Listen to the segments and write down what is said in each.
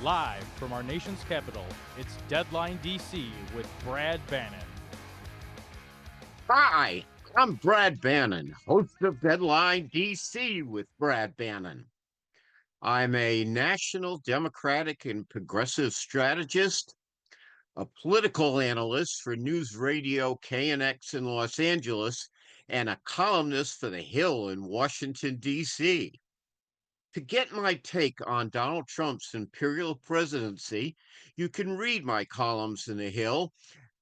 Live from our nation's capital, it's Deadline DC with Brad Bannon. Hi, I'm Brad Bannon, host of Deadline DC with Brad Bannon. I'm a national Democratic and progressive strategist, a political analyst for News Radio KNX in Los Angeles, and a columnist for The Hill in Washington, D.C. To get my take on Donald Trump's imperial presidency, you can read my columns in The Hill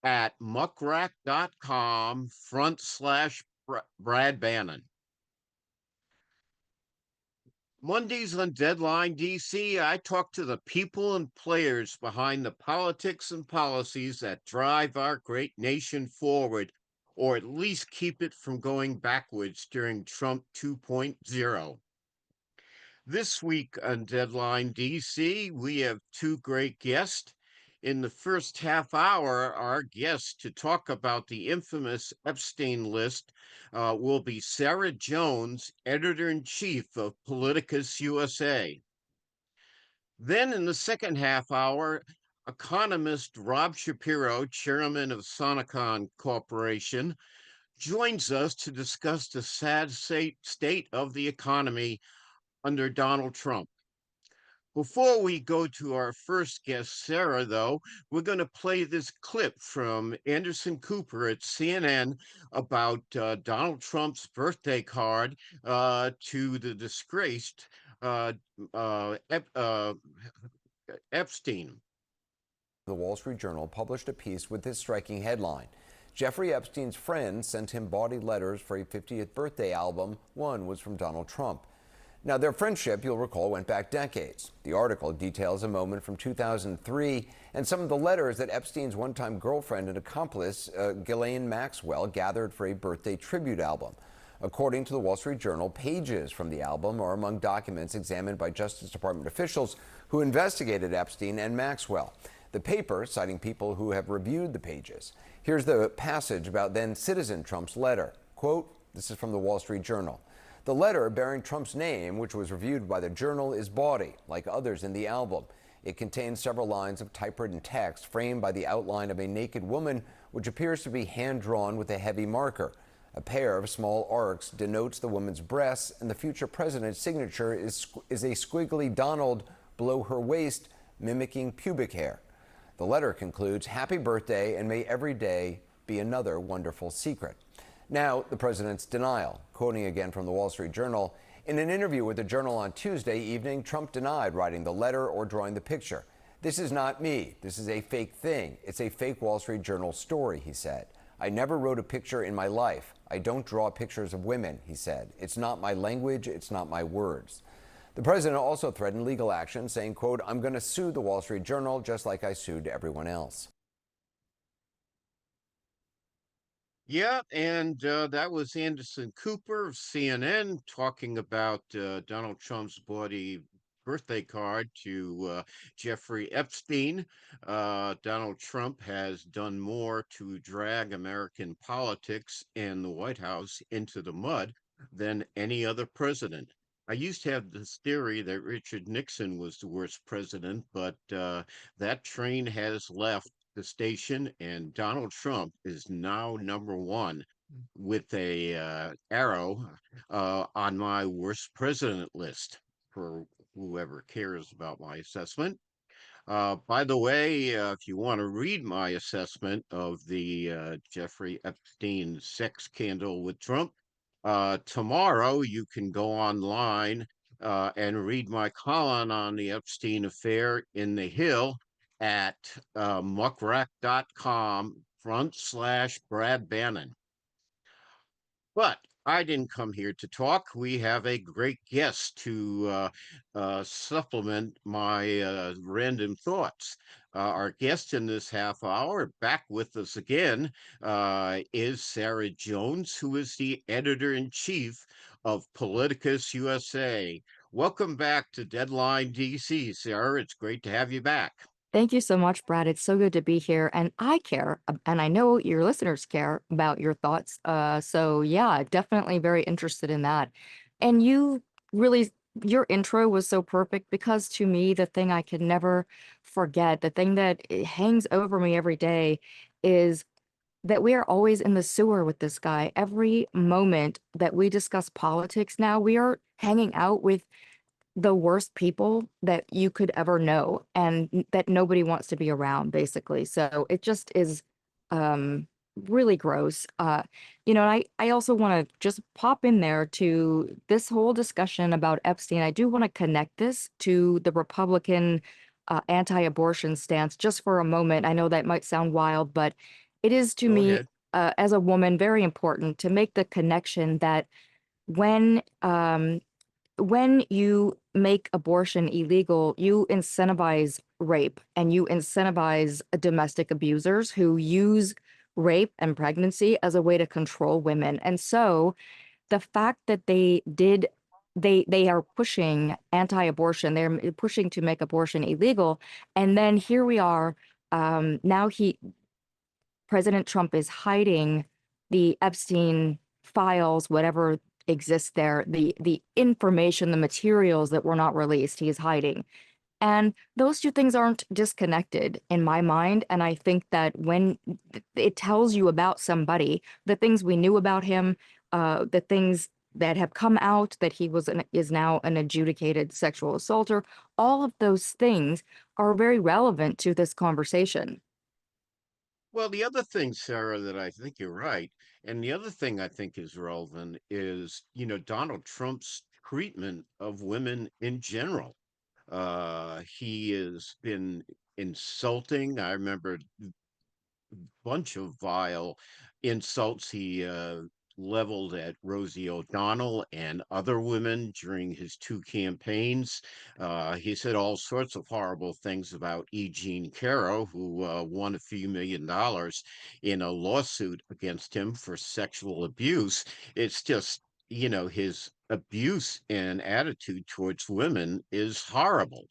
at muckrack.com/Brad Bannon. Mondays on Deadline DC, I talk to the people and players behind the politics and policies that drive our great nation forward, or at least keep it from going backwards during Trump 2.0. This week on Deadline DC, we have two great guests. In the first half hour, our guest to talk about the infamous Epstein list will be Sarah Jones, editor-in-chief of PoliticusUSA. Then in the second half hour, economist Rob Shapiro, chairman of Sonicon Corporation, joins us to discuss the sad state of the economy under Donald Trump. Before we go to our first guest, Sarah, though, we're going to play this clip from Anderson Cooper at CNN about Donald Trump's birthday card to the disgraced Epstein. The Wall Street Journal published a piece with this striking headline. Jeffrey Epstein's friends sent him bawdy letters for a 50th birthday album. One was from Donald Trump. Now, their friendship, you'll recall, went back decades. The article details a moment from 2003 and some of the letters that Epstein's one-time girlfriend and accomplice, Ghislaine Maxwell, gathered for a birthday tribute album. According to the Wall Street Journal, pages from the album are among documents examined by Justice Department officials who investigated Epstein and Maxwell. The paper, citing people who have reviewed the pages. Here's the passage about then-citizen Trump's letter. Quote, this is from the Wall Street Journal. The letter bearing Trump's name, which was reviewed by the Journal, is bawdy, like others in the album. It contains several lines of typewritten text framed by the outline of a naked woman, which appears to be hand-drawn with a heavy marker. A pair of small arcs denotes the woman's breasts, and the future president's signature is a squiggly Donald below her waist, mimicking pubic hair. The letter concludes, "Happy birthday, and may every day be another wonderful secret." Now, the president's denial. Quoting again from the Wall Street Journal, in an interview with the Journal on Tuesday evening, Trump denied writing the letter or drawing the picture. "This is not me. This is a fake thing. It's a fake Wall Street Journal story," he said. "I never wrote a picture in my life. I don't draw pictures of women," he said. "It's not my language. It's not my words." The president also threatened legal action, saying, quote, "I'm going to sue the Wall Street Journal just like I sued everyone else." Yeah, and that was Anderson Cooper of CNN talking about Donald Trump's bawdy birthday card to Jeffrey Epstein. Donald Trump has done more to drag American politics and the White House into the mud than any other president. I used to have this theory that Richard Nixon was the worst president, but that train has left the station, and Donald Trump is now number one with a arrow on my worst president list for whoever cares about my assessment. By the way, if you want to read my assessment of the Jeffrey Epstein sex scandal with Trump, tomorrow you can go online and read my column on the Epstein affair in The Hill at muckrack.com/Brad Bannon. But I didn't come here to talk. We have a great guest to supplement my random thoughts. Our guest in this half hour, back with us again, is Sarah Jones, who is the editor-in-chief of Politicus USA. Welcome back to Deadline DC, Sarah. It's great to have you back. Thank you so much, Brad. It's so good to be here. And I care, and I know your listeners care about your thoughts. So yeah, definitely very interested in that. And you really your intro was so perfect because to me, the thing I can never forget, the thing that hangs over me every day is that we are always in the sewer with this guy. Every moment that we discuss politics now, we are hanging out with the worst people that you could ever know and that nobody wants to be around, basically. So it just is um really gross. I also want to just pop in there to this whole discussion about Epstein. I do want to connect this to the Republican anti-abortion stance just for a moment. I know that might sound wild, but it is to Go me, ahead. as a woman, very important to make the connection that when when you make abortion illegal, you incentivize rape and you incentivize domestic abusers who use rape and pregnancy as a way to control women. And so the fact that they are pushing anti-abortion, they're pushing to make abortion illegal, and then here we are. Now President Trump is hiding the Epstein files, whatever exists there, the information, the materials that were not released, he is hiding. And those two things aren't disconnected in my mind. And I think that when it tells you about somebody, the things we knew about him, the things that have come out that is now an adjudicated sexual assaulter, all of those things are very relevant to this conversation. Well, the other thing, Sarah, that I think you're right, and the other thing I think is relevant is, Donald Trump's treatment of women in general. He has been insulting. I remember bunch of vile insults he leveled at Rosie O'Donnell and other women during his two campaigns. He said all sorts of horrible things about E. Jean Carroll, who won a few $1 million in a lawsuit against him for sexual abuse. It's just, his abuse and attitude towards women is horrible.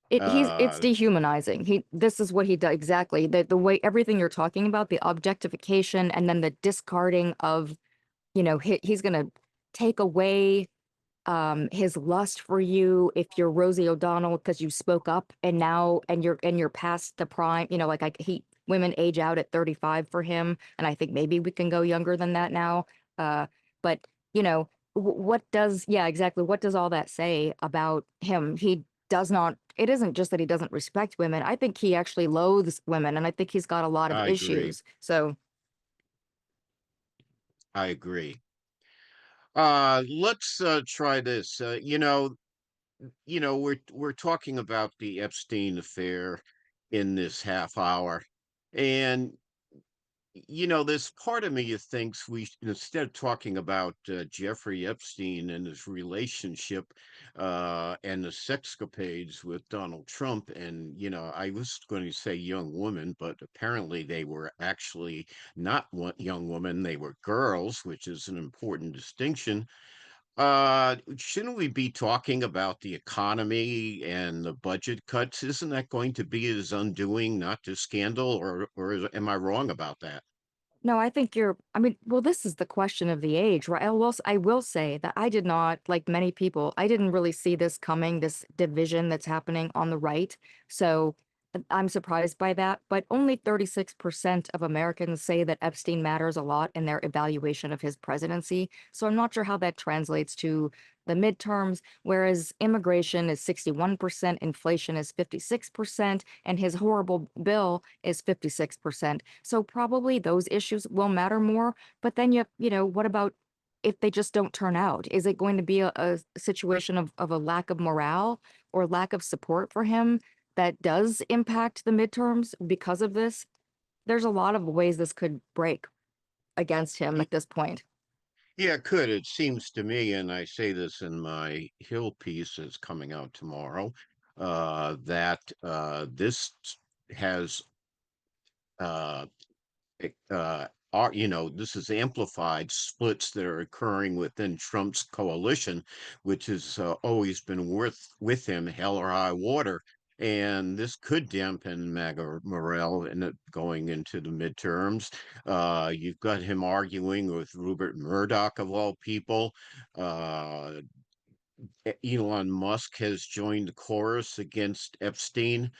It's Uh, dehumanizing. This is what he does exactly. The way everything you're talking about, the objectification and then the discarding of, he's gonna take away his lust for you if you're Rosie O'Donnell because you spoke up and you're past the prime, like women age out at 35 for him, and I think maybe we can go younger than that now. But what does yeah, exactly, what does all that say about him? He does not, it isn't just that he doesn't respect women. I think he actually loathes women, and I think he's got a lot of I agree. issues. So I agree. Let's try this. We're talking about the Epstein affair in this half hour, and this part of me that thinks instead of talking about Jeffrey Epstein and his relationship and the sexcapades with Donald Trump, and I was going to say young women, but apparently they were actually not young women; they were girls, which is an important distinction. Shouldn't we be talking about the economy and the budget cuts? Isn't that going to be his undoing, not this scandal, or am I wrong about that? no, I think I mean, well, this is the question of the age, right? I will say that I did not, like many people, I didn't really see this coming, this division that's happening on the right. So I'm surprised by that. But only 36% of Americans say that Epstein matters a lot in their evaluation of his presidency. So I'm not sure how that translates to the midterms, whereas immigration is 61%, inflation is 56%, and his horrible bill is 56%. So probably those issues will matter more. But then what about if they just don't turn out? Is it going to be a situation of a lack of morale or lack of support for him that does impact the midterms because of this? There's a lot of ways this could break against him Y- at this point. Yeah, it could. It seems to me, and I say this in my Hill piece that's coming out tomorrow, that this has uh, this is amplified splits that are occurring within Trump's coalition, which has always been with him, hell or high water. And this could dampen MAGA morale in going into the midterms. You've got him arguing with Rupert Murdoch, of all people. Uh, Elon Musk has joined the chorus against Epstein.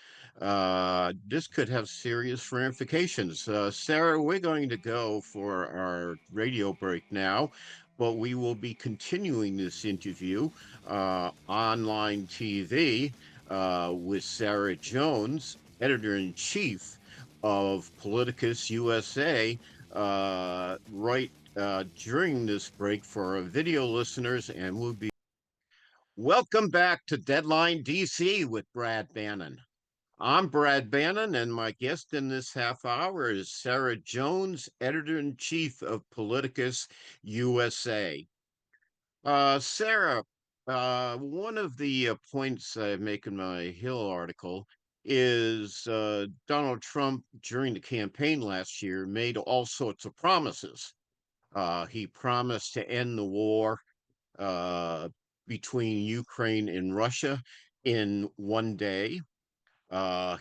This could have serious ramifications. Sarah, we're going to go for our radio break now, but we will be continuing this interview online TV with Sarah Jones, editor in chief of Politicus USA, right during this break for our video listeners, and we'll be. Welcome back to Deadline DC with Brad Bannon. I'm Brad Bannon, and my guest in this half hour is Sarah Jones, editor in chief of Politicus USA. Sarah, one of the points I make in my Hill article is Donald Trump during the campaign last year made all sorts of promises. He promised to end the war uh, between Ukraine and Russia in one day.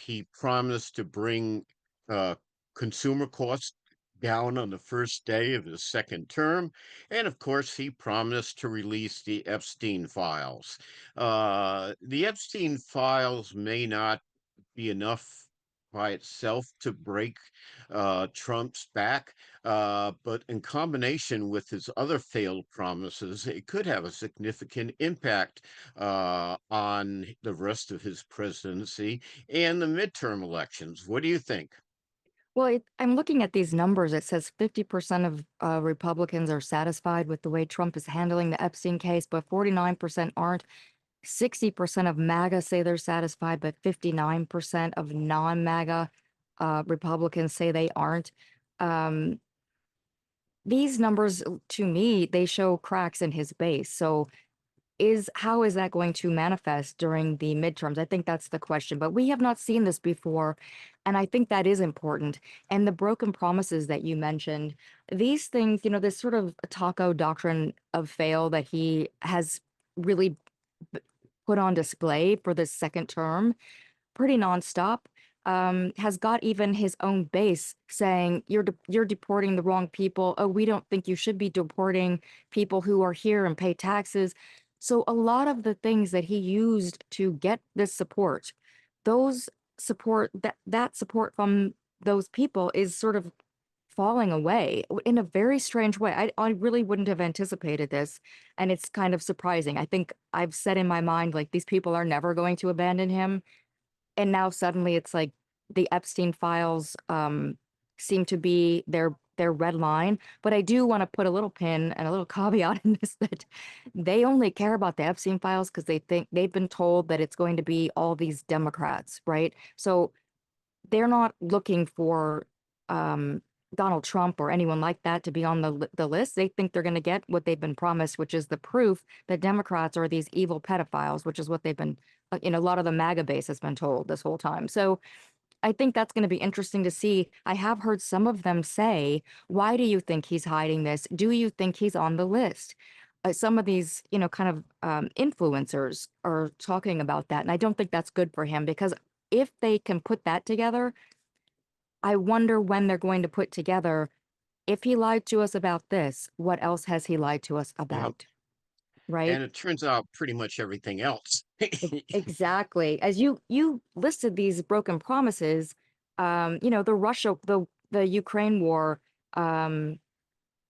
He promised to bring uh, consumer costs down on the first day of his second term. And of course, he promised to release the Epstein files. The Epstein files may not be enough by itself to break Trump's back, but in combination with his other failed promises, it could have a significant impact on the rest of his presidency and the midterm elections. What do you think? Well, I'm looking at these numbers. It says 50% of Republicans are satisfied with the way Trump is handling the Epstein case, but 49% aren't. 60% of MAGA say they're satisfied, but 59% of non-MAGA Republicans say they aren't. Um, these numbers, to me, they show cracks in his base. So how is that going to manifest during the midterms? I think that's the question, but we have not seen this before, and I think that is important. And the broken promises that you mentioned, these things, this sort of taco doctrine of fail that he has really b- put on display for this second term, pretty nonstop, has got even his own base saying you're deporting the wrong people. Oh, we don't think you should be deporting people who are here and pay taxes. So a lot of the things that he used to get this support, those that support from those people is sort of falling away in a very strange way. I really wouldn't have anticipated this, and it's kind of surprising. I think I've said in my mind, like, these people are never going to abandon him, and now suddenly it's like the Epstein files seem to be their red line. But I do want to put a little pin and a little caveat in this, that they only care about the Epstein files because they think they've been told that it's going to be all these Democrats, right? So they're not looking for Donald Trump or anyone like that to be on the list. They think they're going to get what they've been promised, which is the proof that Democrats are these evil pedophiles, which is what they've been, a lot of the MAGA base has been told this whole time. So I think that's going to be interesting to see. I have heard some of them say, why do you think he's hiding this? Do you think he's on the list? Some of these, kind of influencers are talking about that. And I don't think that's good for him, because if they can put that together, I wonder when they're going to put together, if he lied to us about this, what else has he lied to us Yeah. about? Right? And it turns out pretty much everything else. Exactly. As you listed these broken promises, the Ukraine war, um,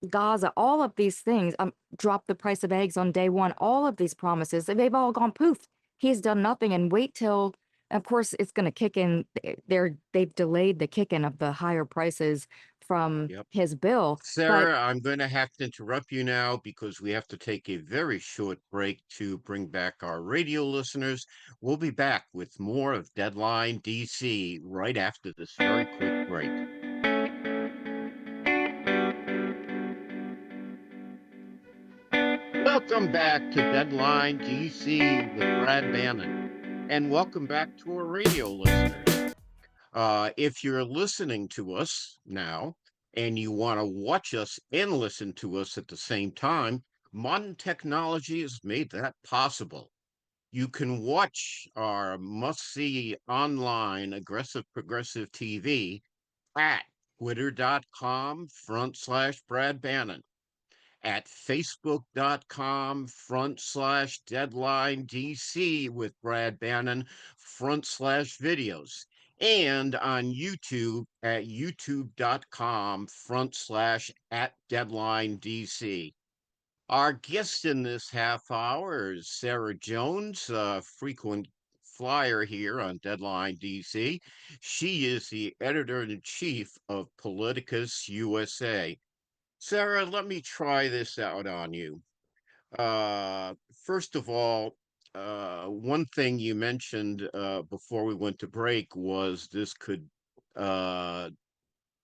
Gaza, all of these things, drop the price of eggs on day one, all of these promises, they've all gone poof. He's done nothing, and wait till, of course, it's going to kick in. They've delayed the kick in of the higher prices from Yep. his bill, but Sarah, I'm going to have to interrupt you now because we have to take a very short break to bring back our radio listeners. We'll be back with more of Deadline DC right after this very quick break. Welcome back to Deadline DC with Brad Bannon, and welcome back to our radio listeners. If you're listening to us now and you want to watch us and listen to us at the same time, modern technology has made that possible. You can watch our must-see online aggressive progressive TV at twitter.com/Brad Bannon. at facebook.com/deadline DC with Brad Bannon /videos, and on YouTube at youtube.com/ deadline DC. Our guest in this half hour is Sarah Jones, a frequent flyer here on Deadline DC. She is the editor in chief of Politicus USA. Sarah, let me try this out on you. First of all, one thing you mentioned before we went to break was this could uh,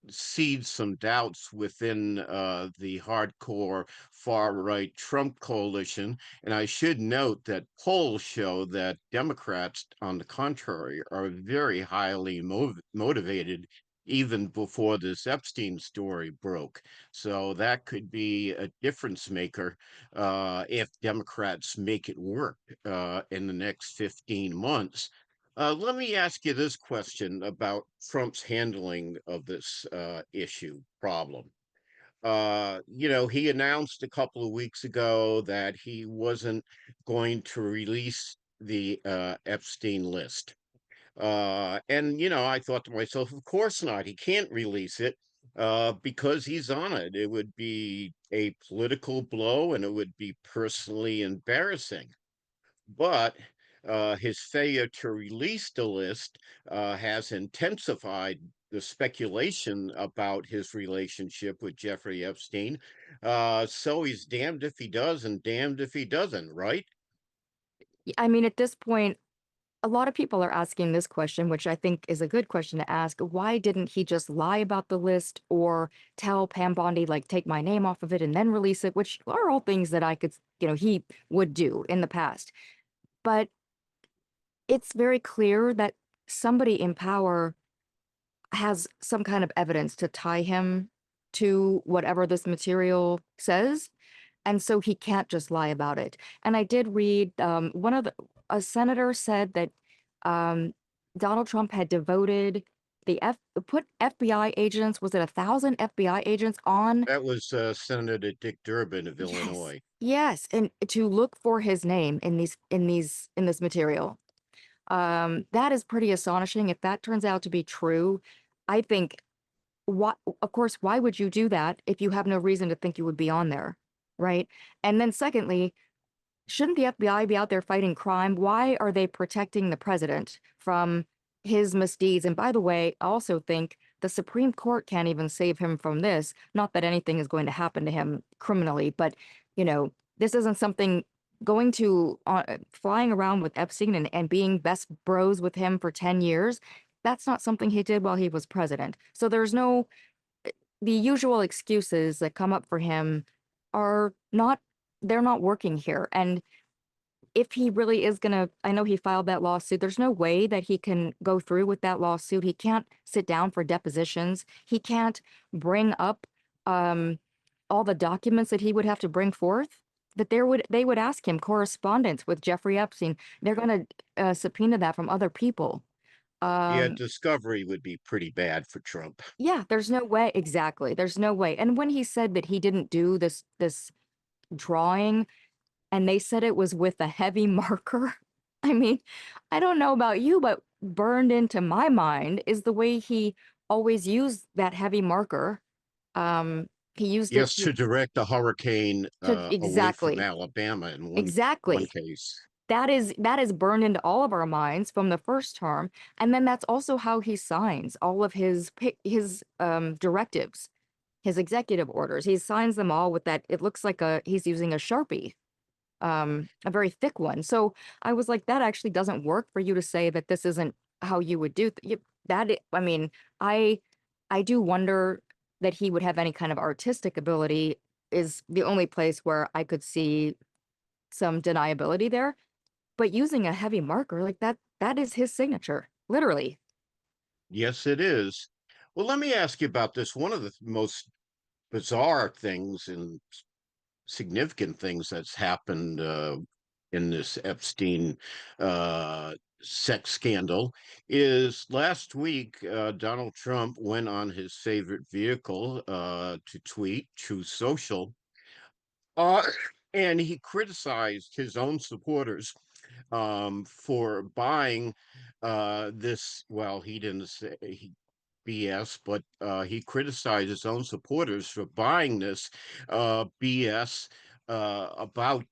seed some doubts within the hardcore far-right Trump coalition. And I should note that polls show that Democrats, on the contrary, are very highly motivated even before this Epstein story broke. So that could be a difference maker if Democrats make it work in the next 15 months. Let me ask you this question about Trump's handling of this issue problem. He announced a couple of weeks ago that he wasn't going to release the Epstein list. I thought to myself, of course not. He can't release it because he's on it. It would be a political blow and it would be personally embarrassing. But his failure to release the list has intensified the speculation about his relationship with Jeffrey Epstein. So he's damned if he does and damned if he doesn't, right? I mean, at this point, a lot of people are asking this question, which I think is a good question to ask. Why didn't he just lie about the list or tell Pam Bondi, like, take my name off of it and then release it, which are all things that I could, he would do in the past. But it's very clear that somebody in power has some kind of evidence to tie him to whatever this material says. And so he can't just lie about it. And I did read a senator said that Donald Trump had devoted put FBI agents, was it 1,000 FBI agents on? That was Senator Dick Durbin of Yes, Illinois. yes, and to look for his name in this material. That is pretty astonishing. If that turns out to be true, I think, of course, why would you do that if you have no reason to think you would be on there, right? And then secondly, shouldn't the FBI be out there fighting crime? Why are they protecting the president from his misdeeds? And by the way, I also think the Supreme Court can't even save him from this. Not that anything is going to happen to him criminally, but this isn't something going to flying around with Epstein and being best bros with him for 10 years. That's not something he did while he was president. So there's the usual excuses that come up for him they're not working here. And if he really is I know he filed that lawsuit, there's no way that he can go through with that lawsuit. He can't sit down for depositions. He can't bring up all the documents that he would have to bring forth. That they would ask him correspondence with Jeffrey Epstein. They're going to subpoena that from other people. Yeah, discovery would be pretty bad for Trump. Yeah, there's no way. Exactly. There's no way. And when he said that he didn't do this drawing and they said it was with a heavy marker, I mean, I don't know about you, but burned into my mind is the way he always used that heavy marker. He used it To direct a hurricane away from exactly. Alabama in one Exactly. case. That is burned into all of our minds from the first term. And then that's also how he signs all of his directives, his executive orders. He signs them all with that. It looks like he's using a Sharpie, a very thick one. So I was like, that actually doesn't work for you to say that this isn't how you would do that. I mean, I do wonder that he would have any kind of artistic ability is the only place where I could see some deniability there. But using a heavy marker like that is his signature, literally. Yes, it is. Well, let me ask you about this. One of the most bizarre things and significant things that's happened in this Epstein sex scandal is last week, Donald Trump went on his favorite vehicle to tweet, Truth Social, Uh, and he criticized his own supporters for buying this. Well, he didn't say BS, but he criticized his own supporters for buying this BS about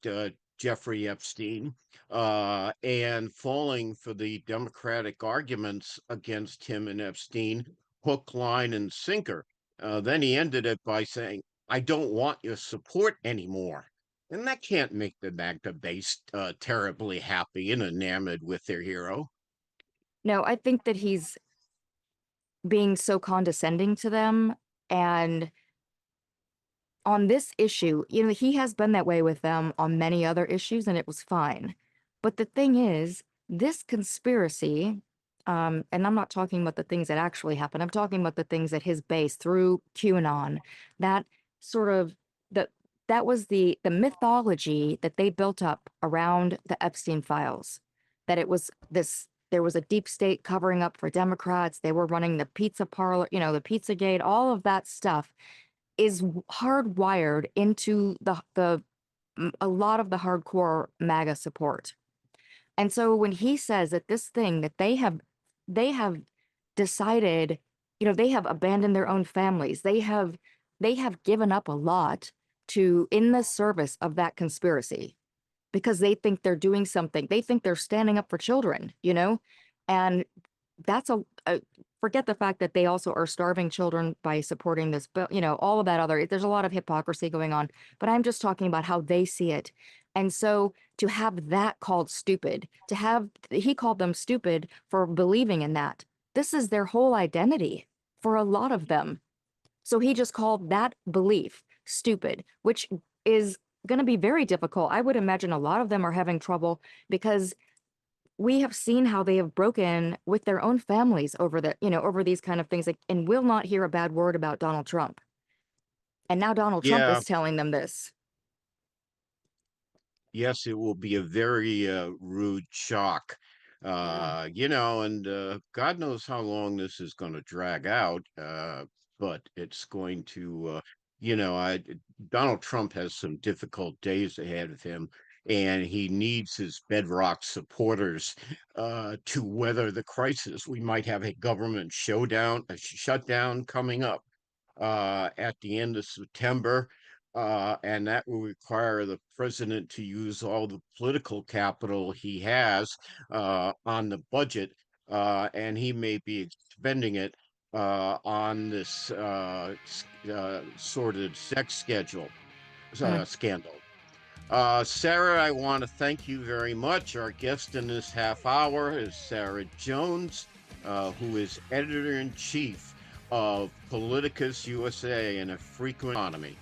Jeffrey Epstein and falling for the Democratic arguments against him and Epstein, hook, line, and sinker. Then he ended it by saying, I don't want your support anymore. And that can't make the MAGA base terribly happy and enamored with their hero. No, I think that he's being so condescending to them. And on this issue, he has been that way with them on many other issues, and it was fine. But the thing is, this conspiracy, and I'm not talking about the things that actually happened. I'm talking about the things that his base through QAnon, that sort of the that was the mythology that they built up around the Epstein files. That it was this there was a deep state covering up for Democrats. They were running the pizza parlor, the Pizzagate, all of that stuff is hardwired into a lot of the hardcore MAGA support. And so when he says that this thing that they have decided, they have abandoned their own families, they have given up a lot to in the service of that conspiracy because they think they're doing something. They think they're standing up for children. And that's forget the fact that they also are starving children by supporting this bill, all of that there's a lot of hypocrisy going on, but I'm just talking about how they see it. And so to have that called stupid, he called them stupid for believing in that. This is their whole identity for a lot of them. So he just called that belief stupid, which is going to be very difficult. I would imagine a lot of them are having trouble because we have seen how they have broken with their own families over these kind of things, like, and will not hear a bad word about Donald Trump. And now Donald Trump Yeah, is telling them this. yes, it will be a very rude shock. Yeah. And God knows how long this is going to drag out. But it's going to, Donald Trump has some difficult days ahead of him, and he needs his bedrock supporters to weather the crisis. We might have a government shutdown coming up at the end of September. And that will require the president to use all the political capital he has on the budget, and he may be expending it on this sordid sex Mm. scandal. Sarah, I want to thank you very much. Our guest in this half hour is Sarah Jones, who is editor in chief of Politicus USA and a frequent economy.